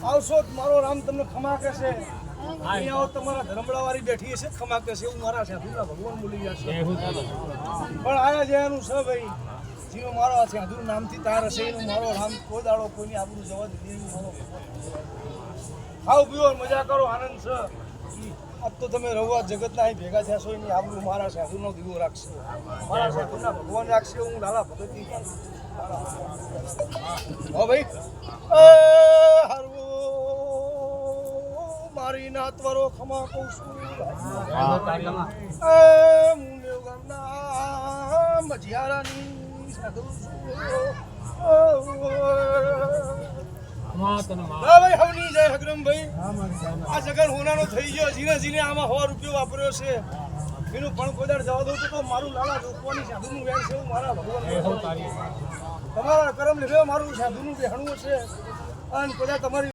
આવશો મારો રામ તમને ખમા કહેશે. અહીંયા તમારા ધર્મડા વાળી બેઠી છે ખમા કહેશે એવું મારા સાધુના ભગવાન બોલી જશે. પણ આયા જેનું છે ભાઈ જીનો મારો સાધુનું નામથી તાર હશે એનું મારો રામ કોઈ દાડો કોઈની આબરૂ જવા દે મારો ખાઓ પીવો મજા કરો આનંદ છે. આજ તો તમે રવા જગતના અહીં ભેગા થયા છો એની આબરૂ મારા સાધુનો દીવો રાખશે મારા સાધુના ભગવાન રાખશે. હું લાલા ભગતની હો ભાઈ હારું મારી નાતવરો ખમા કહું છું. મજિયારાની સાધુ ભાઈ હવની જય હકરમભાઈ. આ જગન હોનાનો થઈ ગયો જીને જીને આમાં 100 રૂપિયો વાપર્યો છે એનું પણ કોઈ દાડ જવા દઉં તો મારું લાલા રોકવાની સાધુનું વેણ છે. હું મારા ભગવાન તમારા કરમ લીધે મારું સાધુનું બેહણું છે અને કદાચ તમારી